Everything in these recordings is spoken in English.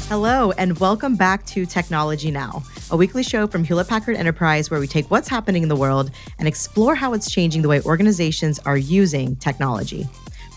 Hello, and welcome back to Technology Now, a weekly show from Hewlett Packard Enterprise where we take what's happening in the world and explore how it's changing the way organizations are using technology.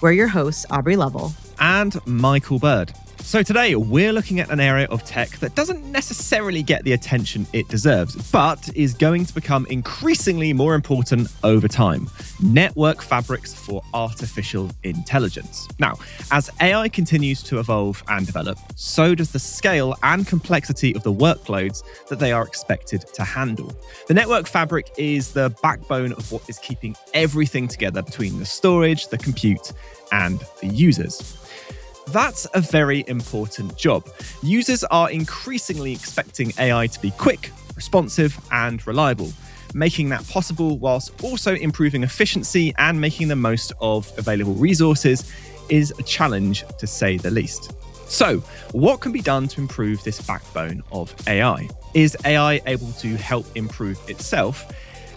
We're your hosts, Aubrey Lovell and Michael Bird. So today, we're looking at an area of tech that doesn't necessarily get the attention it deserves, but is going to become increasingly more important over time. Network fabrics for artificial intelligence. Now, as AI continues to evolve and develop, so does the scale and complexity of the workloads that they are expected to handle. The network fabric is the backbone of what is keeping everything together between the storage, the compute, and the users. That's a very important job. Users are increasingly expecting AI to be quick, responsive, and reliable. Making that possible whilst also improving efficiency and making the most of available resources is a challenge, to say the least. So, what can be done to improve this backbone of AI? Is AI able to help improve itself?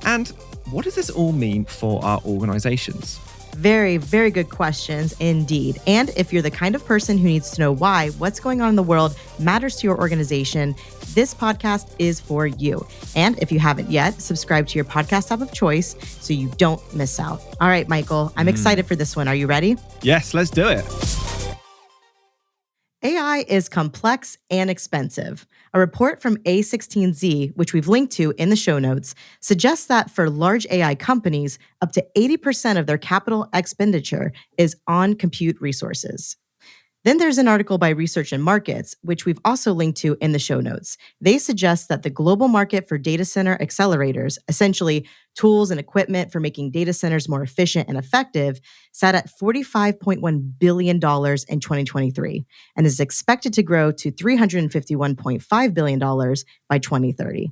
And what does this all mean for our organizations? Very, very good questions indeed. And if you're the kind of person who needs to know why what's going on in the world matters to your organization, this podcast is for you. And if you haven't yet, subscribe to your podcast app of choice so you don't miss out. All right, Michael, I'm excited for this one. Are you ready? Yes, let's do it. AI is complex and expensive. A report from A16Z, which we've linked to in the show notes, suggests that for large AI companies, up to 80% of their capital expenditure is on compute resources. Then there's an article by Research and Markets, which we've also linked to in the show notes. They suggest that the global market for data center accelerators, essentially tools and equipment for making data centers more efficient and effective, sat at $45.1 billion in 2023 and is expected to grow to $351.5 billion by 2030.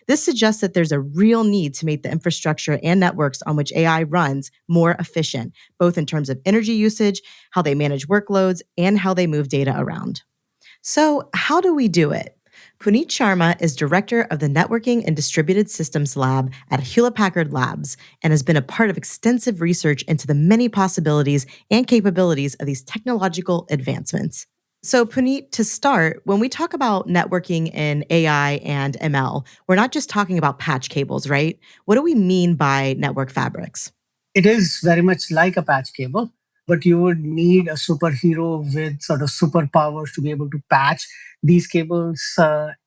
This suggests that there's a real need to make the infrastructure and networks on which AI runs more efficient, both in terms of energy usage, how they manage workloads, and how they move data around. So, how do we do it? Puneet Sharma is director of the Networking and Distributed Systems Lab at Hewlett Packard Labs and has been a part of extensive research into the many possibilities and capabilities of these technological advancements. So, Puneet, to start, when we talk about networking in AI and ML, we're not just talking about patch cables, right? What do we mean by network fabrics? It is very much like a patch cable, but you would need a superhero with sort of superpowers to be able to patch these cables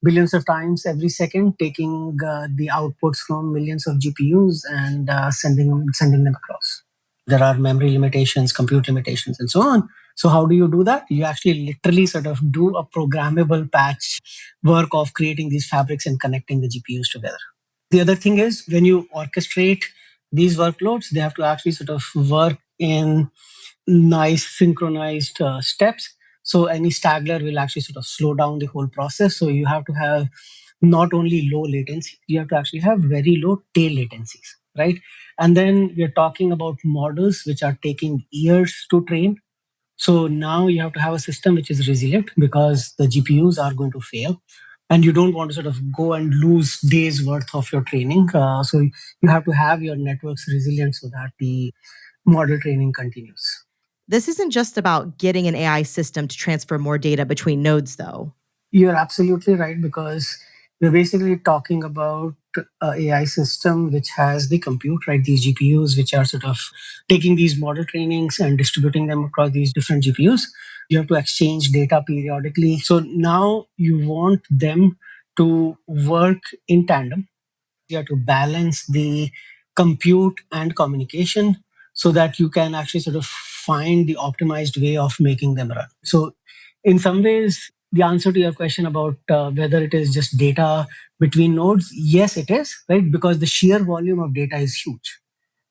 billions of times every second, taking the outputs from millions of GPUs and sending them across. There are memory limitations, compute limitations, and so on. So how do you do that? You actually literally sort of do a programmable patch work of creating these fabrics and connecting the GPUs together. The other thing is when you orchestrate these workloads, they have to actually sort of work in nice synchronized steps. So any staggler will actually sort of slow down the whole process. So you have to have not only low latency, you have to actually have very low tail latencies, right? And then we're talking about models which are taking years to train. So now you have to have a system which is resilient because the GPUs are going to fail. And you don't want to sort of go and lose days worth of your training. So you have to have your networks resilient so that the model training continues. This isn't just about getting an AI system to transfer more data between nodes, though. You're absolutely right, because we're basically talking about an AI system which has the compute, right? These GPUs, which are sort of taking these model trainings and distributing them across these different GPUs. You have to exchange data periodically. So now you want them to work in tandem. You have to balance the compute and communication so that you can actually sort of find the optimized way of making them run. So in some ways, the answer to your question about whether it is just data between nodes, yes, it is, right? Because the sheer volume of data is huge.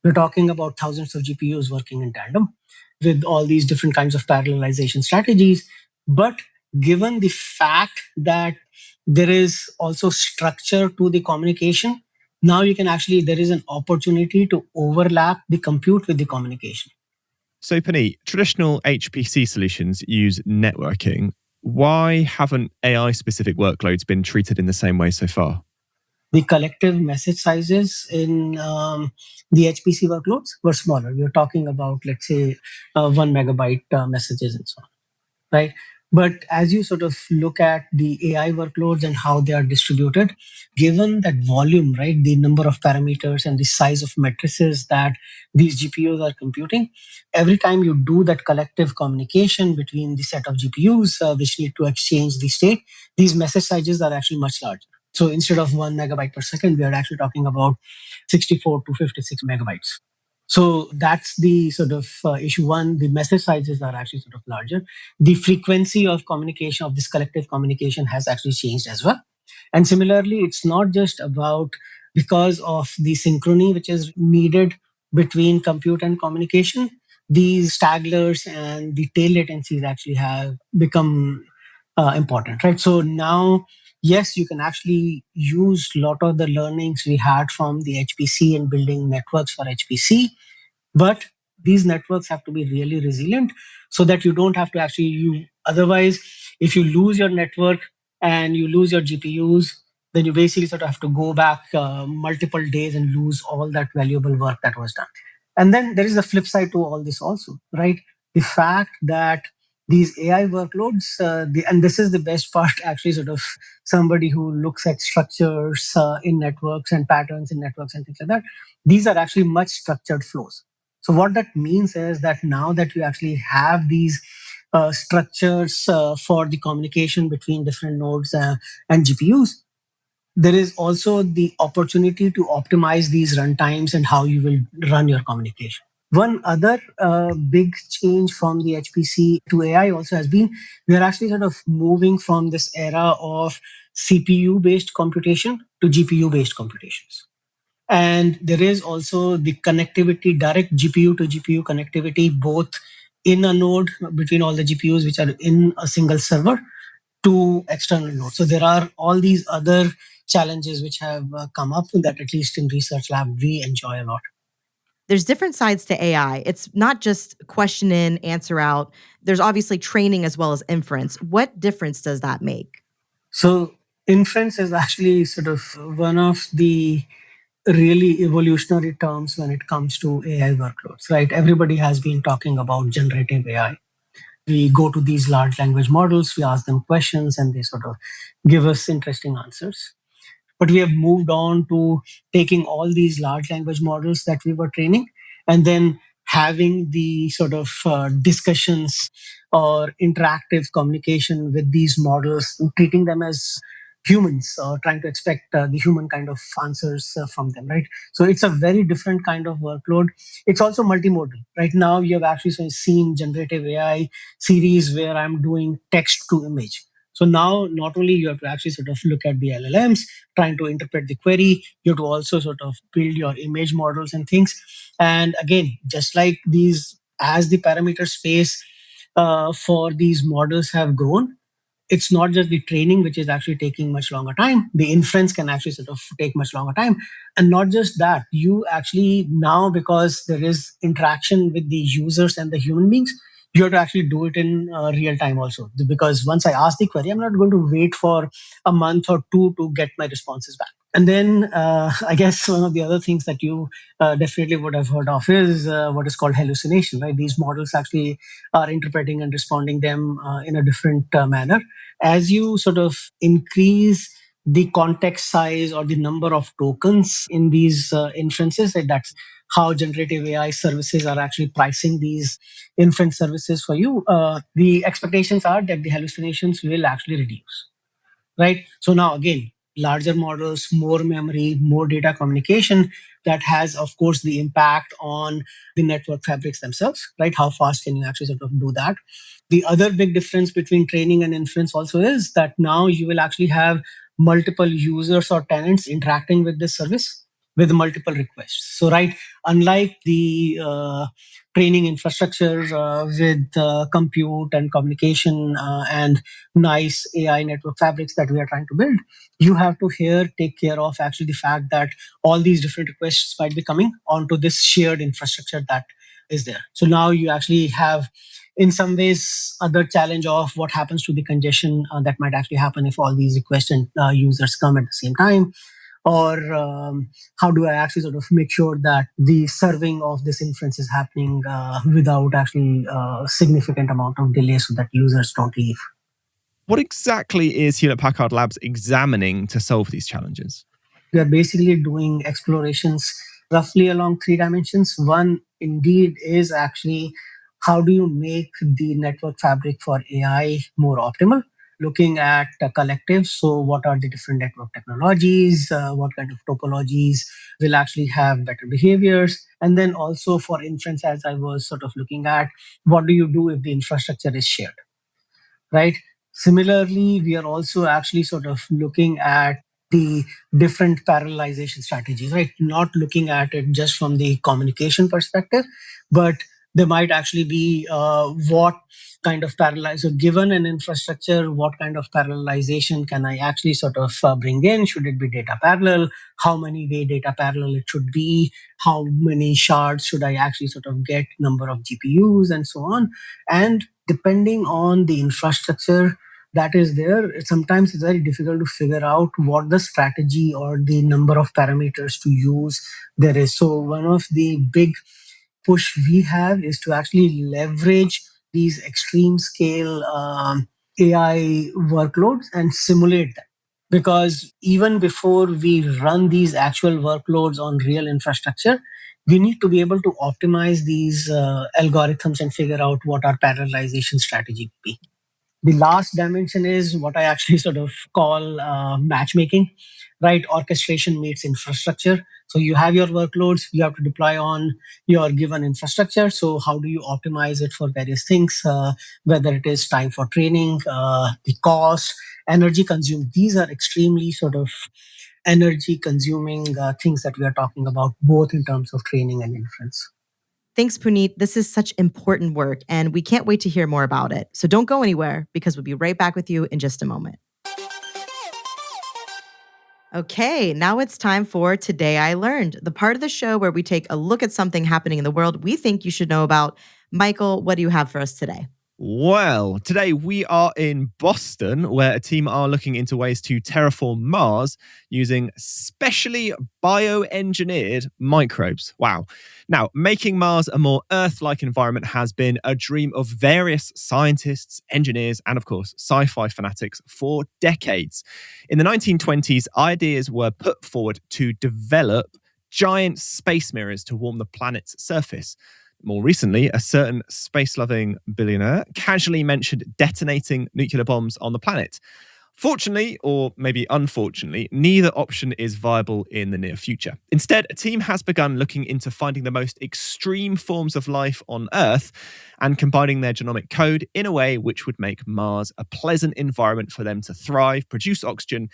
We're talking about thousands of GPUs working in tandem with all these different kinds of parallelization strategies. But given the fact that there is also structure to the communication, now you can actually, there is an opportunity to overlap the compute with the communication. So, Puneet, traditional HPC solutions use networking. Why haven't AI-specific workloads been treated in the same way so far? The collective message sizes in the HPC workloads were smaller. We're talking about, let's say, 1 megabyte messages and so on, right? But as you sort of look at the AI workloads and how they are distributed, given that volume, right, the number of parameters and the size of matrices that these GPUs are computing, every time you do that collective communication between the set of GPUs which need to exchange the state, these message sizes are actually much larger. So instead of 1 megabyte per second, we are actually talking about 64 to 56 megabytes. So that's the sort of issue one. The message sizes are actually sort of larger. The frequency of communication, of this collective communication, has actually changed as well. And similarly, it's not just about because of the synchrony which is needed between compute and communication, these stagglers and the tail latencies actually have become important, right? So now, yes, you can actually use a lot of the learnings we had from the HPC and building networks for HPC, but these networks have to be really resilient so that you don't have to actually you otherwise if you lose your network and you lose your GPUs, then you basically sort of have to go back multiple days and lose all that valuable work that was done. And then there is a flip side to all this also, right? The fact that these AI workloads, and this is the best part, actually, sort of somebody who looks at structures in networks and patterns in networks and things like that, these are actually much structured flows. So what that means is that now that you actually have these structures for the communication between different nodes and GPUs, there is also the opportunity to optimize these runtimes and how you will run your communication. One other big change from the HPC to AI also has been we are actually sort of moving from this era of CPU based computation to GPU based computations. And there is also the connectivity, direct GPU to GPU connectivity, both in a node between all the GPUs which are in a single server to external nodes. So there are all these other challenges which have come up that at least in research lab we enjoy a lot. There's different sides to AI. It's not just question in, answer out. There's obviously training as well as inference. What difference does that make? So inference is actually sort of one of the really evolutionary terms when it comes to AI workloads, right? Everybody has been talking about generative AI. We go to these large language models, we ask them questions, and they sort of give us interesting answers. But we have moved on to taking all these large language models that we were training and then having the sort of discussions or interactive communication with these models, and treating them as humans or trying to expect the human kind of answers from them, right? So it's a very different kind of workload. It's also multimodal. Right now, you have actually seen generative AI series where I'm doing text to image. So now, not only you have to actually sort of look at the LLMs, trying to interpret the query, you have to also sort of build your image models and things. And again, just like these, as the parameter space for these models have grown, it's not just the training which is actually taking much longer time. The inference can actually sort of take much longer time. And not just that, you actually now, because there is interaction with the users and the human beings, you have to actually do it in real time also. Because once I ask the query, I'm not going to wait for a month or two to get my responses back. And then I guess one of the other things that you definitely would have heard of is what is called hallucination, right? These models actually are interpreting and responding them in a different manner. As you sort of increase the context size or the number of tokens in these inferences, that's how generative AI services are actually pricing these inference services for you. The expectations are that the hallucinations will actually reduce, right? So now again, larger models, more memory, more data communication, that has, of course, the impact on the network fabrics themselves, right? How fast can you actually sort of do that? The other big difference between training and inference also is that now you will actually have multiple users or tenants interacting with this service with multiple requests. So, right, unlike the training infrastructure with compute and communication and nice AI network fabrics that we are trying to build, you have to here take care of actually the fact that all these different requests might be coming onto this shared infrastructure that is there. So now you actually have, in some ways, other challenge of what happens to the congestion that might actually happen if all these requests and users come at the same time. Or how do I actually sort of make sure that the serving of this inference is happening without actually a significant amount of delay so that users don't leave. What exactly is Hewlett Packard Labs examining to solve these challenges? We are basically doing explorations roughly along three dimensions. One, indeed, is actually how do you make the network fabric for AI more optimal? Looking at collectives. So, what are the different network technologies? What kind of topologies will actually have better behaviors? And then also for inference, as I was sort of looking at, what do you do if the infrastructure is shared? Right. Similarly, we are also actually sort of looking at the different parallelization strategies, right? Not looking at it just from the communication perspective, but there might actually be what kind of parallel. So, given an infrastructure, what kind of parallelization can I actually sort of bring in? Should it be data parallel? How many way data parallel it should be? How many shards should I actually sort of get? Number of GPUs and so on. And depending on the infrastructure that is there, sometimes it's very difficult to figure out what the strategy or the number of parameters to use there is. So one of the big push we have is to actually leverage these extreme scale AI workloads and simulate them. Because even before we run these actual workloads on real infrastructure, we need to be able to optimize these algorithms and figure out what our parallelization strategy would be. The last dimension is what I actually sort of call matchmaking, right? Orchestration meets infrastructure. So you have your workloads, you have to deploy on your given infrastructure. So how do you optimize it for various things, whether it is time for training, the cost, energy consumed. These are extremely sort of energy consuming things that we are talking about, both in terms of training and inference. Thanks, Puneet. This is such important work, and we can't wait to hear more about it. So don't go anywhere, because we'll be right back with you in just a moment. Okay, now it's time for Today I Learned, the part of the show where we take a look at something happening in the world we think you should know about. Michael, what do you have for us today? Well, today we are in Boston, where a team are looking into ways to terraform Mars using specially bioengineered microbes. Wow. Now, making Mars a more Earth-like environment has been a dream of various scientists, engineers, and of course, sci-fi fanatics for decades. In the 1920s, ideas were put forward to develop giant space mirrors to warm the planet's surface. More recently, a certain space-loving billionaire casually mentioned detonating nuclear bombs on the planet. Fortunately, or maybe unfortunately, neither option is viable in the near future. Instead, a team has begun looking into finding the most extreme forms of life on Earth and combining their genomic code in a way which would make Mars a pleasant environment for them to thrive, produce oxygen,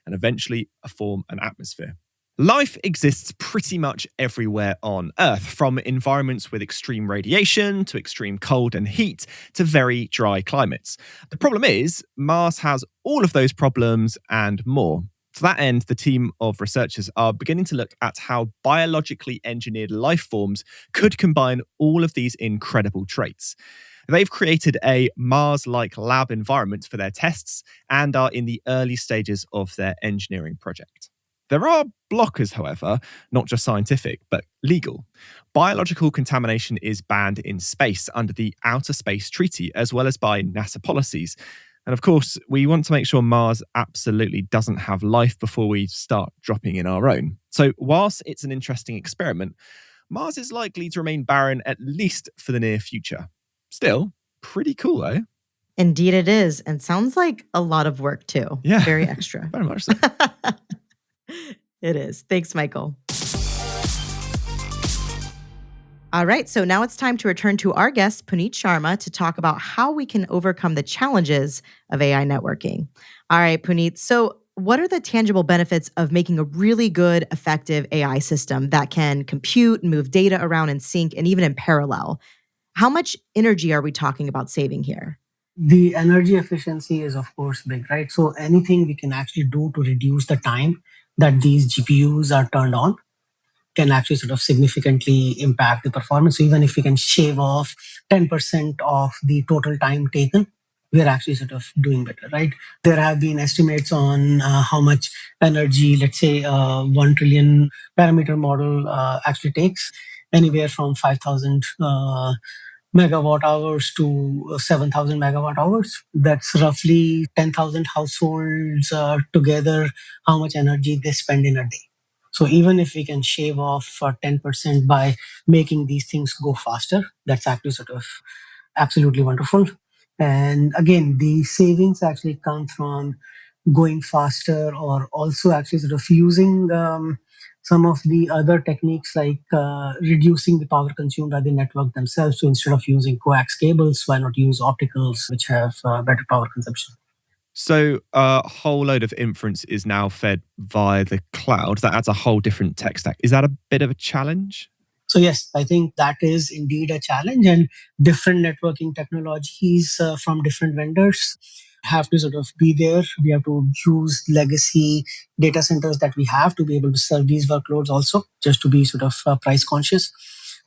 and eventually form an atmosphere. Life exists pretty much everywhere on Earth, from environments with extreme radiation to extreme cold and heat to very dry climates. The problem is, Mars has all of those problems and more. To that end, the team of researchers are beginning to look at how biologically engineered life forms could combine all of these incredible traits. They've created a Mars-like lab environment for their tests and are in the early stages of their engineering project. There are blockers, however, not just scientific, but legal. Biological contamination is banned in space under the Outer Space Treaty, as well as by NASA policies. And of course, we want to make sure Mars absolutely doesn't have life before we start dropping in our own. So whilst it's an interesting experiment, Mars is likely to remain barren at least for the near future. Still, pretty cool, eh? Indeed it is, and sounds like a lot of work too. Yeah. Very extra. Very much so. It is. Thanks, Michael. All right, so now it's time to return to our guest, Puneet Sharma, to talk about how we can overcome the challenges of AI networking. All right, Puneet, so what are the tangible benefits of making a really good, effective AI system that can compute and move data around in sync and even in parallel? How much energy are we talking about saving here? The energy efficiency is, of course, big, right? So anything we can actually do to reduce the time that these GPUs are turned on can actually sort of significantly impact the performance. So even if we can shave off 10% of the total time taken, we're actually sort of doing better, right? There have been estimates on how much energy, let's say, 1 trillion parameter model actually takes, anywhere from 5,000 megawatt hours to 7,000 megawatt hours. That's roughly 10,000 households together, how much energy they spend in a day. So even if we can shave off 10% by making these things go faster, that's actually sort of absolutely wonderful. And again, the savings actually come from going faster, or also actually sort of using some of the other techniques like reducing the power consumed by the network themselves. So instead of using coax cables, why not use opticals, which have better power consumption? So a whole load of inference is now fed via the cloud. That adds a whole different tech stack. Is that a bit of a challenge? So yes, I think that is indeed a challenge, and different networking technologies from different vendors have to sort of be there. We have to use legacy data centers that we have to be able to serve these workloads also, just to be sort of price conscious.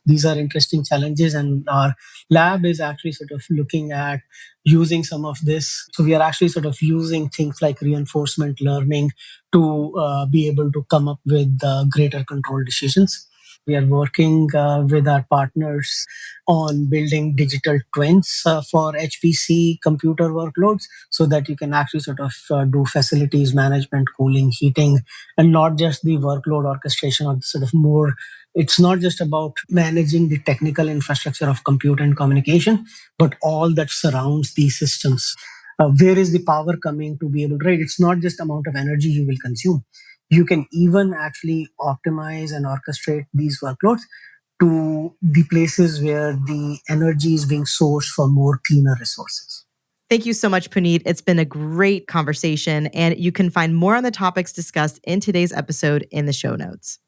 These are interesting challenges, and our lab is actually sort of looking at using some of this. So we are actually sort of using things like reinforcement learning to be able to come up with greater control decisions. We are working with our partners on building digital twins for HPC computer workloads, so that you can actually sort of do facilities management, cooling, heating, and not just the workload orchestration, or sort of more. It's not just about managing the technical infrastructure of compute and communication, but all that surrounds these systems. Where is the power coming to be able to rate? It's not just amount of energy you will consume. You can even actually optimize and orchestrate these workloads to the places where the energy is being sourced from more cleaner resources. Thank you so much, Puneet. It's been a great conversation, and you can find more on the topics discussed in today's episode in the show notes.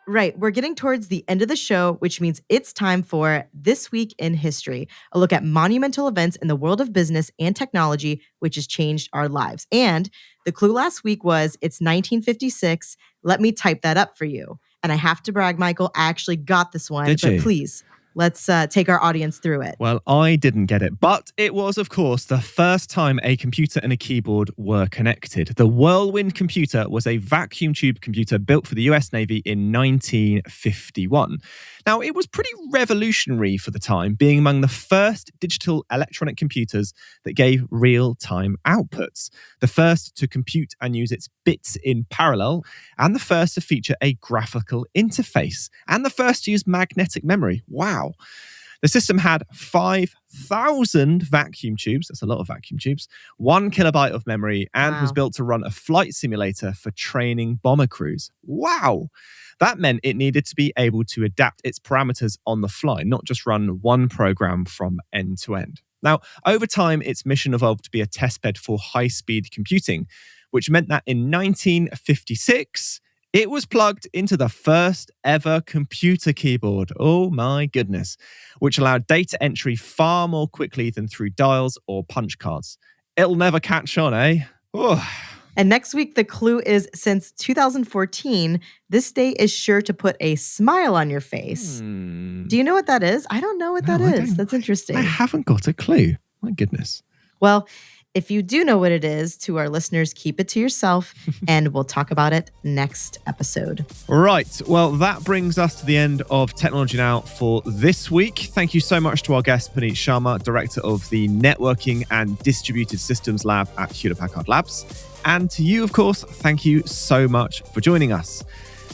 Right, we're getting towards the end of the show, which means it's time for This Week in History, a look at monumental events in the world of business and technology, which has changed our lives. And the clue last week was it's 1956. Let me type that up for you. And I have to brag, Michael, I actually got this one. Did but you? Please, let's take our audience through it. Well, I didn't get it, but it was, of course, the first time a computer and a keyboard were connected. The Whirlwind computer was a vacuum tube computer built for the US Navy in 1951. Now, it was pretty revolutionary for the time, being among the first digital electronic computers that gave real-time outputs, the first to compute and use its bits in parallel, and the first to feature a graphical interface, and the first to use magnetic memory. Wow. The system had 5,000 vacuum tubes, that's a lot of vacuum tubes, 1 kilobyte of memory, and was built to run a flight simulator for training bomber crews. Wow! That meant it needed to be able to adapt its parameters on the fly, not just run one program from end to end. Now, over time, its mission evolved to be a testbed for high-speed computing, which meant that in 1956, it was plugged into the first ever computer keyboard. Oh my goodness. Which allowed data entry far more quickly than through dials or punch cards. It'll never catch on, eh? Oh. And next week, the clue is since 2014, this day is sure to put a smile on your face. Do you know what that is? I don't know what that is. That's interesting. I haven't got a clue. My goodness. Well, if you do know what it is, to our listeners, keep it to yourself, and we'll talk about it next episode. Right. Well, that brings us to the end of Technology Now for this week. Thank you so much to our guest, Puneet Sharma, Director of the Networking and Distributed Systems Lab at Hewlett Packard Labs. And to you, of course, thank you so much for joining us.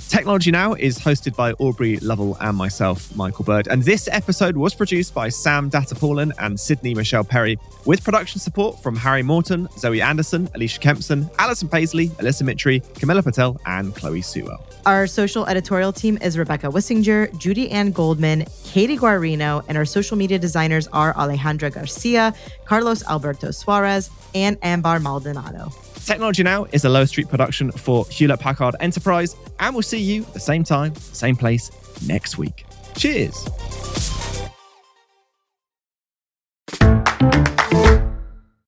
Technology Now is hosted by Aubrey Lovell and myself, Michael Bird. And this episode was produced by Sam Dattapaulin and Sydney Michelle Perry, with production support from Harry Morton, Zoe Anderson, Alicia Kempson, Alison Paisley, Alyssa Mitri, Camilla Patel, and Chloe Sewell. Our social editorial team is Rebecca Wissinger, Judy Ann Goldman, Katie Guarino, and our social media designers are Alejandra Garcia, Carlos Alberto Suarez, and Ambar Maldonado. Technology Now is a Low Street production for Hewlett Packard Enterprise, and we'll see you at the same time, same place next week. Cheers.